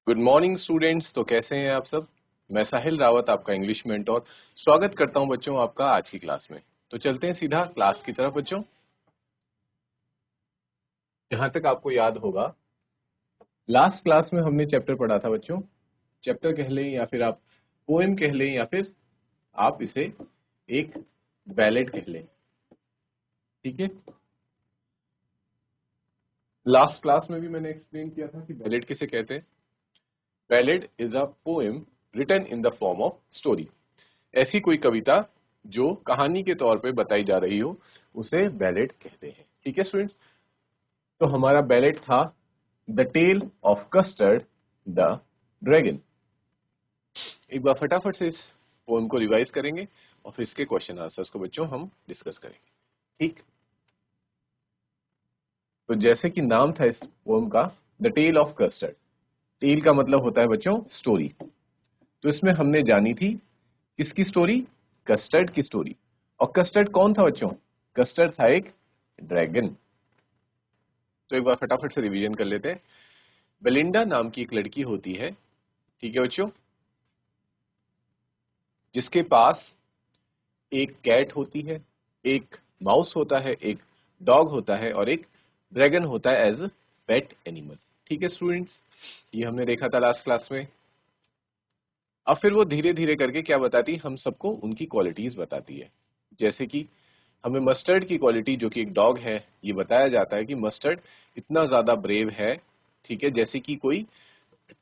Good morning students. तो कैसे हैं आप सब। मैं साहिल रावत, आपका इंग्लिश मेंटोर, स्वागत करता हूं बच्चों आपका आज की क्लास में। तो चलते हैं सीधा क्लास की तरफ बच्चों। जहां तक आपको याद होगा, लास्ट क्लास में हमने चैप्टर पढ़ा था बच्चों। चैप्टर कह लें या फिर आप पोएम कह लें या फिर आप इसे एक बैलेड कह लें, ठीक है। लास्ट क्लास में भी मैंने एक्सप्लेन किया था कि बैलेड किसे कहते हैं। Ballad is a poem written in the form of story. ऐसी कोई कविता जो कहानी के तौर पे बताई जा रही हो उसे बैलेड कहते हैं, ठीक है स्टूडेंट्स। तो हमारा बैलेड था the tale of Custard the dragon. एक बार फटाफट से इस पोएम को रिवाइज करेंगे और फिर इसके क्वेश्चन आंसर्स को बच्चों हम डिस्कस करेंगे, ठीक। तो जैसे कि नाम था इस पोएम का, the tale of Custard. Tale का मतलब होता है बच्चों स्टोरी। तो इसमें हमने जानी थी किसकी स्टोरी, कस्टर्ड की स्टोरी। और कस्टर्ड कौन था बच्चों, कस्टर्ड था एक ड्रैगन। तो एक बार फटाफट से रिवीजन कर लेते हैं। बेलिंडा नाम की एक लड़की होती है, ठीक है बच्चों, जिसके पास एक कैट होती है, एक माउस होता है, एक डॉग होता है और एक ड्रैगन होता है एज पेट एनिमल, ठीक है स्टूडेंट्स। ये हमने देखा था लास्ट क्लास में। अब फिर वो धीरे धीरे करके क्या बताती, हम सबको उनकी क्वालिटीज बताती है। जैसे कि हमें मस्टर्ड की क्वालिटी, जो कि एक डॉग है, ये बताया जाता है कि मस्टर्ड इतना ज्यादा ब्रेव है, ठीक है, जैसे कि कोई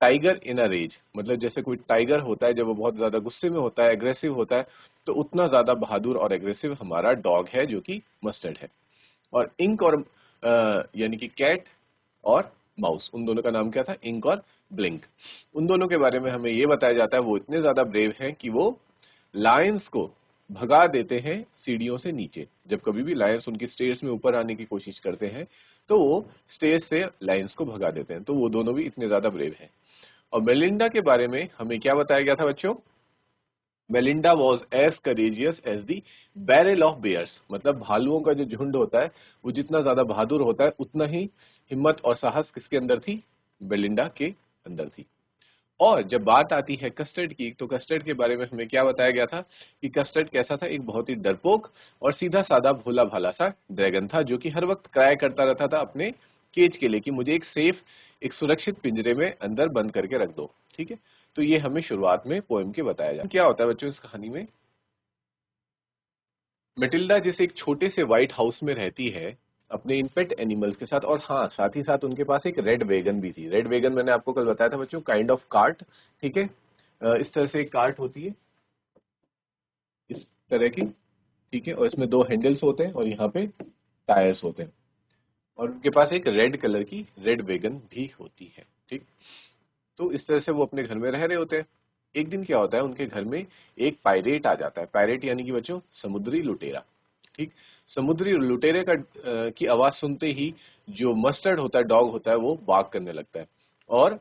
टाइगर इन अ रेज। मतलब जैसे कोई टाइगर होता है, जब वो बहुत ज्यादा गुस्से में होता है, एग्रेसिव होता है, तो उतना ज्यादा बहादुर और एग्रेसिव हमारा डॉग है जो कि मस्टर्ड है। और इंक और यानी कि कैट और माउस, उन दोनों का नाम क्या था, इंक और ब्लिंक। उन दोनों के बारे में हमें ये बताया जाता है वो इतने ज्यादा ब्रेव हैं कि वो लायंस को भगा देते हैं सीढ़ियों से नीचे। जब कभी भी लायंस उनकी स्टेयर्स में ऊपर आने की कोशिश करते हैं तो वो स्टेयर्स से लायंस को भगा देते हैं। तो वो दोनों भी इतने ज्यादा ब्रेव हैं। और मेलिंडा के बारे में हमें क्या बताया गया था बच्चों, Melinda was as courageous as the barrel of bears. मतलब भालुओं का जो झुंड होता है वो जितना ज्यादा बहादुर होता है, उतना ही हिम्मत और साहस किसके अंदर थी, बेलिंडा के अंदर थी। और जब बात आती है कस्टर्ड की, तो कस्टर्ड के बारे में हमें क्या बताया गया था कि कस्टर्ड कैसा था, एक बहुत ही डरपोक और सीधा साधा भोला भाला सा ड्रैगन था, जो कि हर वक्त क्राई करता रहता था अपने केज के लिए कि मुझे एक सेफ, एक सुरक्षित पिंजरे में अंदर बंद करके रख दो, ठीक है। तो ये हमें शुरुआत में पोएम के बताया जाए। क्या होता है बच्चों इस कहानी में, मेटिल्डा जैसे एक छोटे से व्हाइट हाउस में रहती है अपने इन पेट एनिमल्स के साथ। और हाँ, साथ ही साथ उनके पास एक रेड वेगन भी थी। रेड वेगन मैंने आपको कल बताया था बच्चों, काइंड ऑफ कार्ट, ठीक है। इस तरह से एक कार्ट होती है, इस तरह की, ठीक है। और इसमें दो हैंडल्स होते हैं और यहाँ पे टायर्स होते हैं। और उनके पास एक रेड कलर की रेड वेगन भी होती है, ठीक। तो इस तरह से वो अपने घर में रह रहे होते हैं। एक दिन क्या होता है, उनके घर में एक पायरेट आ जाता है। पायरेट यानी कि बच्चों समुद्री लुटेरा, ठीक। समुद्री लुटेरे का की आवाज सुनते ही जो मस्टर्ड होता है, डॉग होता है, वो बाग करने लगता है। और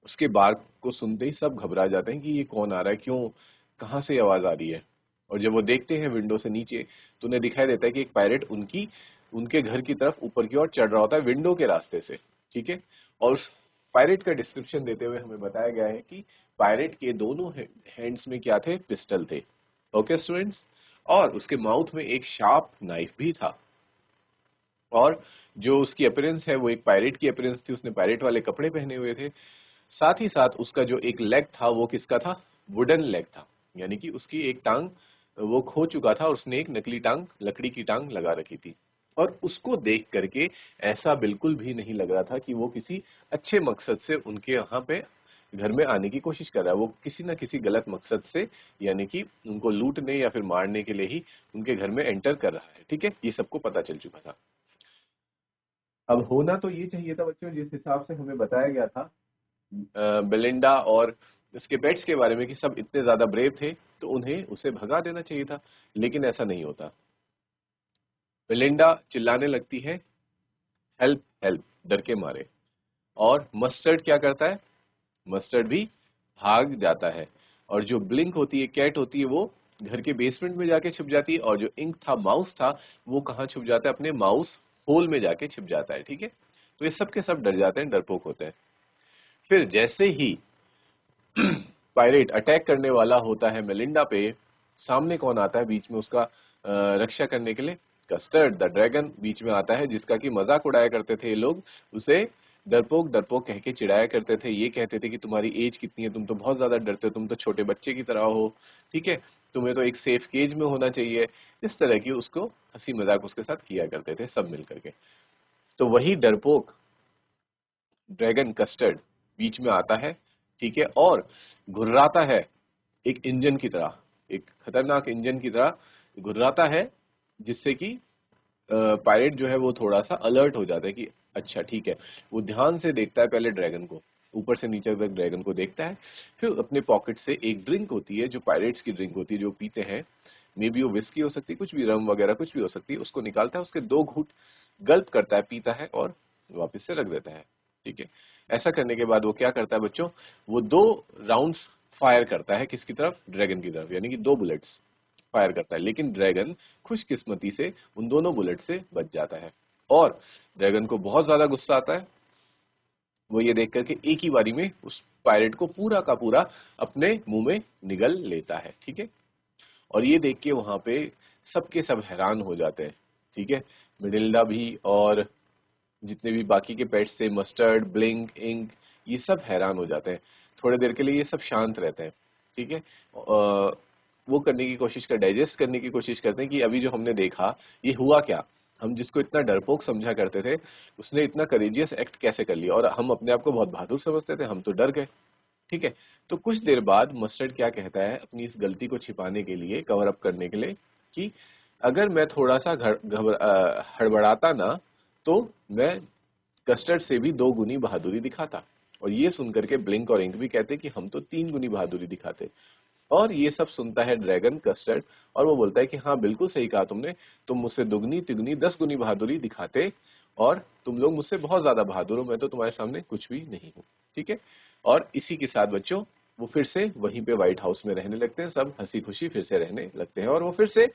उसके बाग को सुनते ही सब घबरा जाते हैं कि ये कौन आ रहा है, क्यों, कहाँ से आवाज आ रही है। और जब वो देखते हैं विंडो से नीचे, तो उन्हें दिखाई देता है कि एक पायरेट उनके घर की तरफ ऊपर की ओर चढ़ रहा होता है विंडो के रास्ते से, ठीक है। और उस पायरेट का डिस्क्रिप्शन देते हुए हमें बताया गया है कि पायरेट के दोनों हैंड्स में क्या थे, पिस्टल थे, ओके स्टूडेंट्स। और उसके माउथ में एक शार्प नाइफ भी था। और जो उसकी अपीयरेंस है वो एक पायरेट की अपीयरेंस थी, उसने पायरेट वाले कपड़े पहने हुए थे। साथ ही साथ उसका जो एक लेग था वो किसका था, वुडन लेग था। यानी कि उसकी एक टांग वो खो चुका था और उसने एक नकली टांग, लकड़ी की टांग लगा रखी थी। और उसको देख करके ऐसा बिल्कुल भी नहीं लग रहा था कि वो किसी अच्छे मकसद से उनके यहाँ पे घर में आने की कोशिश कर रहा है। वो किसी न किसी गलत मकसद से, यानी कि उनको लूटने या फिर मारने के लिए ही उनके घर में एंटर कर रहा है, ठीक है। ये सबको पता चल चुका था। अब होना तो ये चाहिए था बच्चों, जिस हिसाब से हमें बताया गया था बेलिंडा और उसके पेट्स के बारे में कि सब इतने ज्यादा ब्रेव थे, तो उन्हें उसे भगा देना चाहिए था। लेकिन ऐसा नहीं होता। बेलिंडा चिल्लाने लगती है, हेल्प हेल्प, डर के मारे। और मस्टर्ड क्या करता है, मस्टर्ड भी भाग जाता है। और जो ब्लिंक होती है, कैट होती है, वो घर के बेसमेंट में जाके छुप जाती है। और जो इंक था, माउस था, वो कहाँ छुप जाता है, अपने माउस होल में जाके छिप जाता है, ठीक है। तो ये सब के सब डर जाते हैं, डरपोक होते हैं। फिर जैसे ही पायरेट अटैक करने वाला होता है मेलिंडा पे, सामने कौन आता है बीच में उसका रक्षा करने के लिए? कस्टर्ड द ड्रैगन बीच में आता है, जिसका कि मजाक उड़ाया करते थे ये लोग। उसे डरपोक डरपोक कह के चिढ़ाया करते थे। ये कहते थे कि तुम्हारी एज कितनी है, तुम तो बहुत ज्यादा डरते हो, तुम तो छोटे बच्चे की तरह हो, ठीक है, तुम्हें तो एक सेफ केज में होना चाहिए। इस तरह की उसको हंसी मजाक उसके साथ किया करते थे सब मिलकर के। तो वही डरपोक ड्रैगन कस्टर्ड बीच में आता है, ठीक है, और घुर्राता है एक इंजन की तरह, एक खतरनाक इंजन की तरह घुर्राता है, जिससे कि पायरेट जो है वो थोड़ा सा अलर्ट हो जाता है कि अच्छा ठीक है। वो ध्यान से देखता है पहले ड्रैगन को, ऊपर से नीचे तक ड्रैगन को देखता है। फिर अपने पॉकेट से एक ड्रिंक होती है जो पायरेट्स की ड्रिंक होती है, जो पीते हैं, मे बी वो विस्की हो सकती है, कुछ भी, रम वगैरह कुछ भी हो सकती है, उसको निकालता है, उसके 2 घूंट गल्प करता है, पीता है और वापस से रख देता है, ठीक है। ऐसा करने के बाद वो क्या करता है बच्चों, वो 2 राउंड्स फायर करता है, किसकी तरफ? ड्रैगन की तरफ, यानी कि 2 बुलेट्स फायर करता है। लेकिन ड्रैगन खुशकिस्मती से उन दोनों बुलेट से बच जाता है, और ड्रैगन को बहुत ज्यादा गुस्सा आता है। वो ये देख करके एक ही बारी में उस पायरेट को पूरा का पूरा अपने मुंह में निगल लेता है, ठीक है। और ये देख के वहां पे सबके सब हैरान हो जाते हैं, ठीक है। मिडिल्डा भी, और जितने भी बाकी के पेट्स थे, मस्टर्ड, ब्लिंक, इंक, ये सब हैरान हो जाते हैं। थोड़ी देर के लिए ये सब शांत रहते हैं, ठीक है। वो करने की कोशिश कर डाइजेस्ट करने की कोशिश करते हैं कि अभी जो हमने देखा ये हुआ क्या, हम जिसको इतना डरपोक समझा करते थे उसने इतना करेजियस एक्ट कैसे कर लिया, और हम अपने आप को बहुत बहादुर समझते थे, हम तो डर गए, ठीक है। तो कुछ देर बाद मस्टर्ड क्या कहता है अपनी इस गलती को छिपाने के लिए, कवर अप करने के लिए, कि अगर मैं थोड़ा सा हड़बड़ाता ना, तो मैं कस्टर्ड से भी 2 गुनी बहादुरी दिखाता। और ये सुनकर के ब्लिंक और इंक भी कहते कि हम तो 3 गुनी बहादुरी दिखाते। और ये सब सुनता है ड्रैगन कस्टर्ड, और वो बोलता है कि हाँ बिल्कुल सही कहा तुमने, तुम मुझसे 2 गुनी 3 गुनी 10 गुनी बहादुरी दिखाते, और तुम लोग मुझसे बहुत ज्यादा बहादुर हो, मैं तो तुम्हारे सामने कुछ भी नहीं हूँ, ठीक है। और इसी के साथ बच्चों वो फिर से वहीं पे व्हाइट हाउस में रहने लगते हैं, सब हंसी खुशी फिर से रहने लगते हैं, और वो फिर से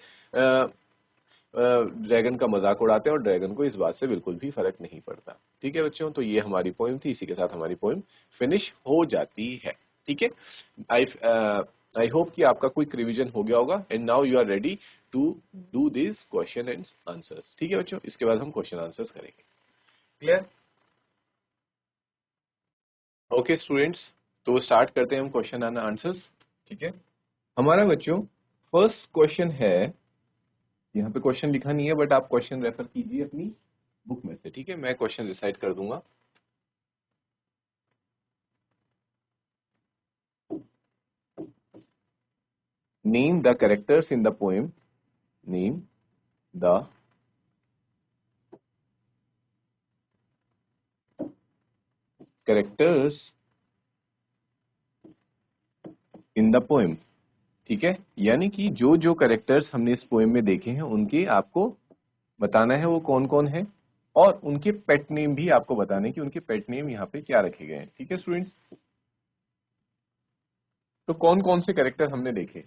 ड्रैगन का मजाक उड़ाते हैं, और ड्रैगन को इस बात से बिल्कुल भी फर्क नहीं पड़ता, ठीक है बच्चों। तो ये हमारी पोएम थी, इसी के साथ हमारी पोएम फिनिश हो जाती है, ठीक है। आई आई होप कि आपका क्विक रिवीजन हो गया होगा, and now you are ready to do this question and answers, ठीक है बच्चों। इसके बाद हम क्वेश्चन आंसर्स करेंगे, क्लियर? ओके स्टूडेंट्स, तो स्टार्ट करते हैं हम क्वेश्चन एंड आंसर्स, ठीक है। हमारा बच्चों फर्स्ट क्वेश्चन है, यहाँ पे क्वेश्चन लिखा नहीं है बट आप क्वेश्चन रेफर कीजिए अपनी बुक में से, ठीक है। मैं क्वेश्चन डिसाइड कर दूंगा। Name the characters in the poem, name the characters in the poem, ठीक है। यानी कि जो जो कैरेक्टर्स हमने इस पोएम में देखे हैं उनके आपको बताना है वो कौन कौन है, और उनके पेट नेम भी आपको बताने कि उनके पेट नेम यहाँ पे क्या रखे गए हैं, ठीक है स्टूडेंट्स। तो कौन कौन से कैरेक्टर हमने देखे?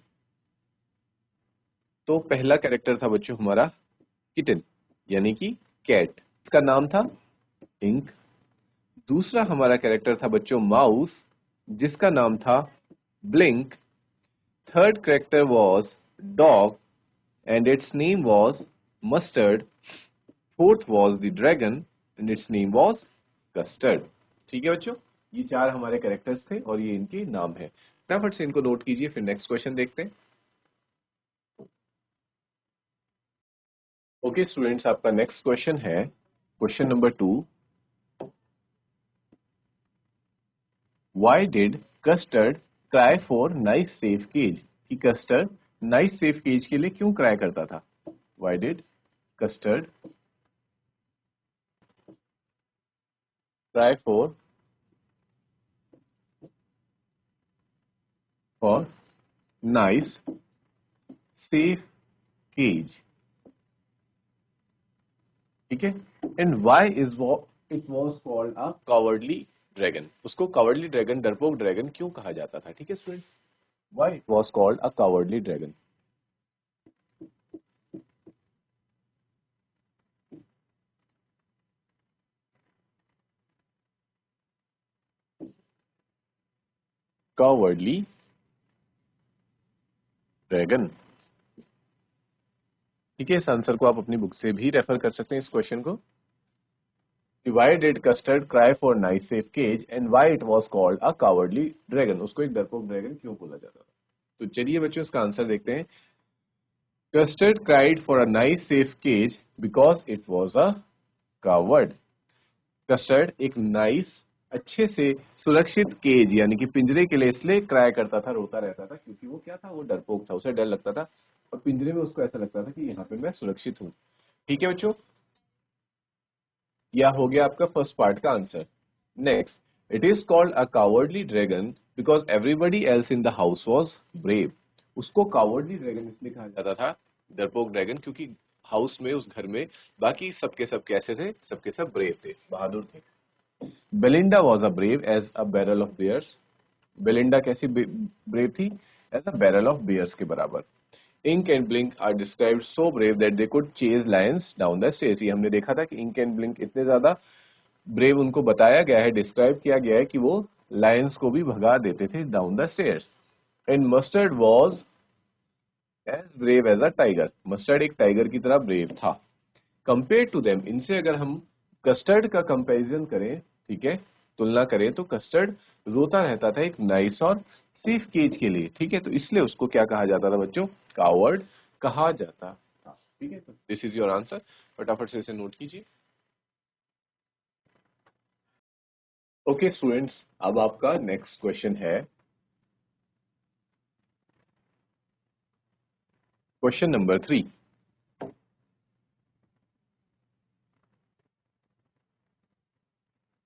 तो पहला कैरेक्टर था बच्चों हमारा किटन, यानी कि कैट, इसका नाम था इंक। दूसरा हमारा कैरेक्टर था बच्चों माउस, जिसका नाम था blink. Third character was dog and it's name was mustard. Fourth was the dragon and it's name was custard, ठीक है बच्चों। ये 4 हमारे कैरेक्टर्स थे और ये इनके नाम है। फटाफट से इनको नोट कीजिए, फिर नेक्स्ट क्वेश्चन देखते हैं। ओके स्टूडेंट्स, आपका नेक्स्ट क्वेश्चन है question number 2। Why did Custard cry for nice safe cage? कि Custard nice safe cage के लिए क्यों क्राई करता था? Why did Custard cry for nice safe cage? ठीक है। And why is it was called a cowardly dragon? उसको cowardly dragon, डरपोक ड्रैगन क्यों कहा जाता था? ठीक है students, why it was called a cowardly dragon? cowardly dragon। ठीक है, इस आंसर को आप अपनी बुक से भी रेफर कर सकते हैं इस क्वेश्चन को। Why did Custard cry for nice safe cage and why it was called a cowardly dragon? उसको एक डरपोक ड्रैगन क्यों बोला जाता था? तो चलिए बच्चों इसका आंसर देखते हैं। Custard cried for a nice safe cage because it was a coward। Custard एक नाइस अच्छे से सुरक्षित केज यानी कि पिंजरे के लिए इसलिए क्राई करता था, रोता रहता था, क्योंकि वो क्या था, वो डरपोक था, उसे डर लगता था और पिंजरे में उसको ऐसा लगता था कि यहाँ पे मैं सुरक्षित हूँ। ठीक है बच्चों, यह हो गया आपका फर्स्ट पार्ट का answer. Next, it is called a cowardly dragon because everybody else in the house was brave. उसको कावर्डली ड्रैगन इसलिए कहा जाता था, डरपोक ड्रैगन, क्योंकि हाउस में, उस घर में बाकी सबके सब कैसे थे, सबके सब ब्रेव थे, बहादुर थे। Belinda was a brave as a barrel of bears. Belinda कैसी ब्रेव थी? As a barrel of bears के बराबर। Ink and Blink are described so brave that they could chase lions down the stairs. ये हमने देखा था कि ink and blink इतने ज्यादा ब्रेव उनको बताया गया है, डिस्क्राइब किया गया है कि वो लायंस को भी भगा देते थे down the stairs. And Mustard was as brave as a tiger. Mustard एक टाइगर की तरह ब्रेव था। कंपेयर टू देम, इनसे अगर हम कस्टर्ड का कंपैरिजन करें, ठीक है, तुलना करें, तो कस्टर्ड रोता रहता था एक नाइस और सेफ केज के लिए। ठीक है, तो इसलिए उसको क्या कहा जाता था बच्चों? कावर्ड कहा जाता था। ठीक है, तो दिस इज योर आंसर। फटाफट से इसे नोट कीजिए। ओके स्टूडेंट्स, अब आपका नेक्स्ट क्वेश्चन है क्वेश्चन नंबर 3।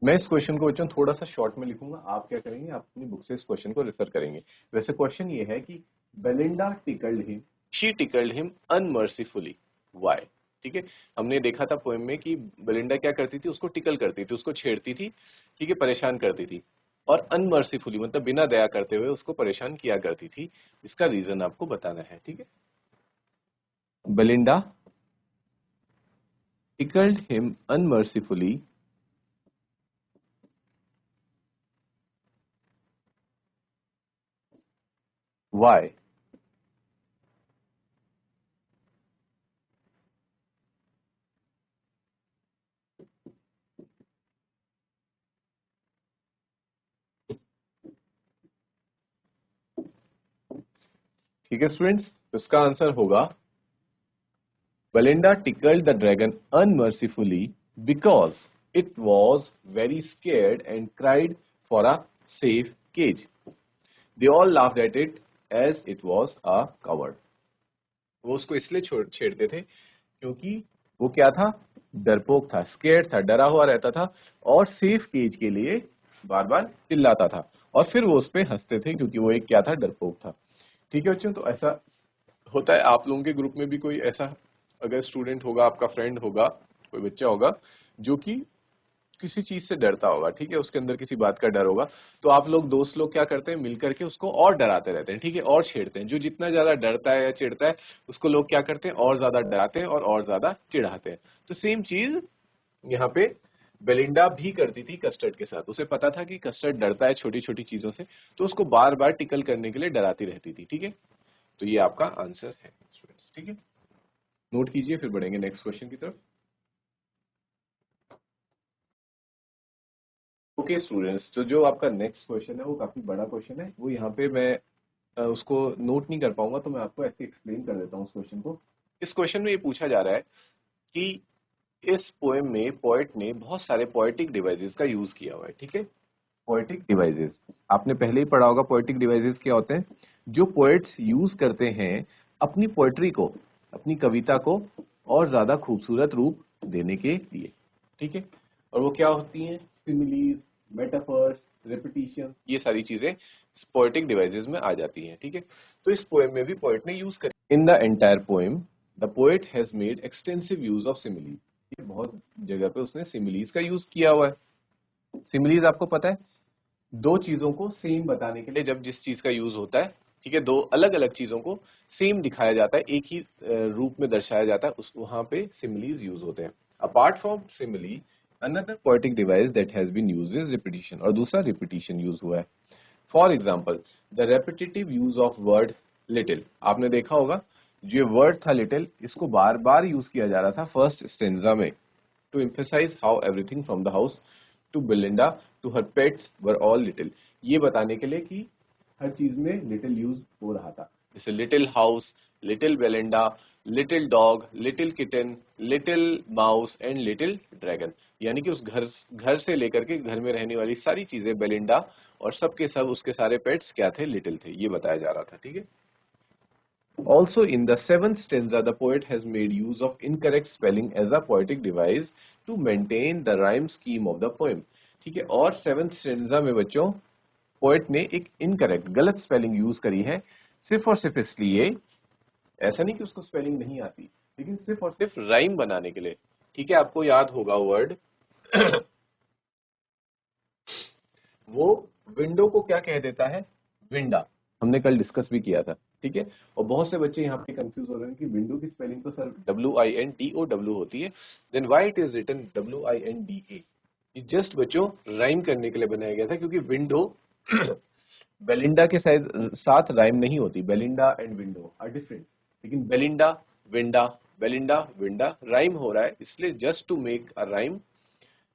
मैं इस क्वेश्चन को बच्चों थोड़ा सा शॉर्ट में लिखूंगा, आप क्या करेंगे, आप अपनी बुक से इस क्वेश्चन को रेफर करेंगे। वैसे क्वेश्चन ये है कि Belinda tickled him, she tickled him unmercifully, why. ठीक है, हमने देखा था पोएम में कि बेलिंडा क्या करती थी, उसको टिकल करती थी, उसको छेड़ती थी, ठीक है, परेशान करती थी, और अनमर्सीफुली मतलब बिना दया करते हुए उसको परेशान किया करती थी। इसका रीजन आपको बताना है। ठीक है, Belinda tickled him unmercifully why। ठीक है स्टूडेंट्स, तो इसका आंसर होगा Belinda tickled the dragon unmercifully because it was very scared and cried for a safe cage। They all laughed at it as it was a coward। वो उसको इसलिए छेड़ते थे क्योंकि वो क्या था, डरपोक था, स्केर्ड था, डरा हुआ रहता था, और सेफ केज के लिए बार बार चिल्लाता था, और फिर वो उस पे हंसते थे क्योंकि वो एक क्या था, डरपोक था। ठीक है बच्चों, तो ऐसा होता है आप लोगों के ग्रुप में भी कोई ऐसा अगर स्टूडेंट होगा, आपका फ्रेंड होगा, कोई बच्चा होगा जो कि किसी चीज से डरता होगा, ठीक है, उसके अंदर किसी बात का डर होगा, तो आप लोग दोस्त लोग क्या करते हैं, मिलकर के उसको और डराते रहते हैं, ठीक है, और छेड़ते हैं। जो जितना ज्यादा डरता है या चिढ़ता है उसको लोग क्या करते हैं, और ज्यादा डराते हैं और ज्यादा चिढ़ाते हैं। तो सेम चीज यहाँ पे बेलिंडा भी करती थी कस्टर्ड के साथ। उसे पता था कि कस्टर्ड डरता है छोटी छोटी चीजों से, तो उसको बार बार टिकल करने के लिए डराती रहती थी। ठीक है, तो ये आपका आंसर है स्टूडेंट्स। ठीक है, नोट कीजिए, फिर बढ़ेंगे नेक्स्ट क्वेश्चन की तरफ। ओके स्टूडेंट्स, तो जो आपका नेक्स्ट क्वेश्चन है वो काफी बड़ा क्वेश्चन है, वो यहाँ पे मैं उसको नोट नहीं कर पाऊंगा, तो मैं आपको ऐसे एक्सप्लेन कर देता हूँ उस क्वेश्चन को। इस क्वेश्चन में ये पूछा जा रहा है कि इस पोएम में पोएट ने बहुत सारे पोएटिक डिवाइसेस का यूज किया हुआ है। ठीक है, पोएटिक डिवाइसेस आपने पहले ही पढ़ा होगा, पोएटिक डिवाइसेस क्या होते हैं, जो पोएट्स यूज करते हैं अपनी पोएट्री को, अपनी कविता को और ज्यादा खूबसूरत रूप देने के लिए। ठीक है, और वो क्या होती हैं, सिमिलीज, मेटाफर्स, रेपिटेशन, ये सारी चीजें पोएटिक डिवाइसेस में आ जाती हैं। ठीक है, तो इस पोएम में भी पोएट ने यूज करी। In the entire poem the poet has made extensive use of similes. ये बहुत जगह पे उसने सिमिलीज का यूज किया हुआ है। सिमिलीज आपको पता है, दो चीजों को सेम बताने के लिए जब जिस चीज का यूज होता है, ठीक है, दो अलग अलग चीजों को सेम दिखाया जाता है, एक ही रूप में दर्शाया जाता है, उस वहां पे सिमिलीज यूज होते हैं। Apart from simile, another poetic device that has been used is repetition, और दूसरा रिपीटिशन यूज हुआ है। For example the repetitive use of word little, आपने देखा होगा जो वर्ड था लिटिल, इसको बार बार यूज किया जा रहा था फर्स्ट स्टेंजा में, to emphasize how everything from the house to Belinda to her pets were all little, ये बताने के लिए कि हर चीज में लिटिल यूज हो रहा था। जैसे little house, little Belinda, little dog, little kitten, little mouse and little dragon, यानी कि उस घर से लेकर के घर में रहने वाली सारी चीजें बेलिंडा और सबके सब उसके सारे पेट्स क्या थे, लिटिल थे, ये बताया जा रहा था। ठीक है। Also in the seventh stanza the poet has made use of incorrect spelling as a poetic device to maintain the rhyme scheme of the poem। ठीक है। और सेवेंथ स्टेंजा में बच्चों पोएट ने एक इनकरेक्ट गलत स्पेलिंग यूज करी है, सिर्फ और सिर्फ इसलिए, ऐसा नहीं कि उसको स्पेलिंग नहीं आती, लेकिन सिर्फ और सिर्फ राइम बनाने के लिए। ठीक है। आपको याद होगा वर्ड वो विंडो को क्या कह देता है, विंडा, हमने कल डिस्कस भी किया था। ठीक है। और बहुत से बच्चे यहाँ पे कंफ्यूज हो रहे हैं कि विंडो की स्पेलिंग तो सर WINDOW होती है, then why it is written WINDA। ये जस्ट बच्चों राइम करने के लिए बनाया गया था, क्योंकि विंडो बेलिंडा के साथ राइम नहीं होती, Belinda and window are different, लेकिन Belinda winda, Belinda winda rhyme हो रहा है, इसलिए just to make a rhyme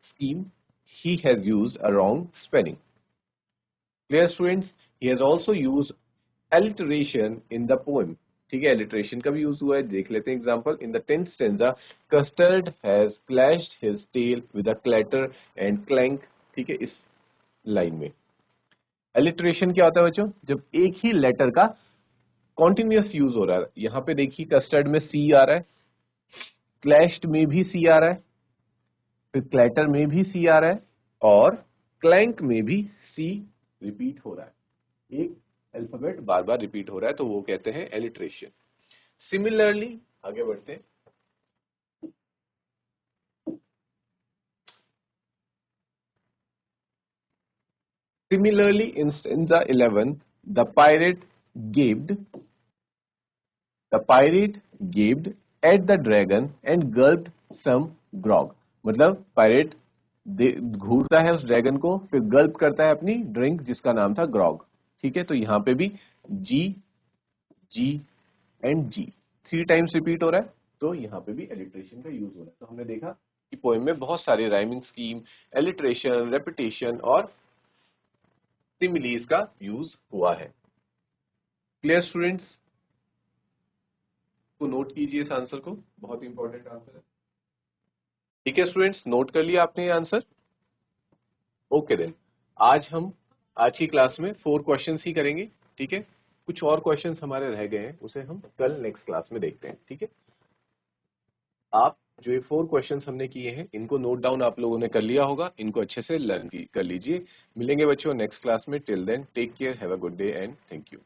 scheme he has used a wrong spelling। Clear students? He has also used alliteration in the poem। ठीक है। alliteration का भी use हुआ है, देख लेते हैं example. In the 10th stanza custard has clashed his tail with a clatter and clank। ठीक है। इस लाइन में alliteration क्या होता है बच्चों, जब एक ही लेटर का कॉन्टिन्यूअस यूज हो रहा है। यहाँ पे देखिए कस्टर्ड में सी आ रहा है, क्लैश्ड में भी सी आ रहा है, फिर क्लैटर में भी सी आ रहा है, और क्लैंक में भी सी रिपीट हो रहा है, एक अल्फाबेट बार बार रिपीट हो रहा है, तो वो कहते हैं एलिट्रेशन। सिमिलरली आगे बढ़ते हैं। Similarly in stanza 11 the pirate gaped at the dragon and gulped some grog. मतलब पायरेट घूरता है उस ड्रैगन को, फिर गल्प करता है अपनी ड्रिंक जिसका नाम था ग्रॉग। ठीक है। तो यहाँ पे भी जी जी एंड जी 3 टाइम्स रिपीट हो रहा है, तो यहाँ पे भी एलिट्रेशन का यूज हो रहा है। तो हमने देखा कि पोएम में बहुत सारे राइमिंग स्कीम, एलिट्रेशन, रेपिटेशन और सिमिलीज का यूज हुआ है। Clear students? को नोट कीजिए इस आंसर को, बहुत इंपॉर्टेंट आंसर है। ठीक है स्टूडेंट्स, नोट कर लिया आपने ये आंसर? ओके देन, आज की क्लास में 4 क्वेश्चंस ही करेंगे। ठीक है। कुछ और क्वेश्चंस हमारे रह गए हैं, उसे हम कल नेक्स्ट क्लास में देखते हैं। ठीक है। आप जो ये 4 क्वेश्चंस हमने किए हैं, इनको नोट डाउन आप लोगों ने कर लिया होगा, इनको अच्छे से लर्न कर लीजिए। मिलेंगे बच्चों नेक्स्ट क्लास में। Till then take care, have a good day and thank you.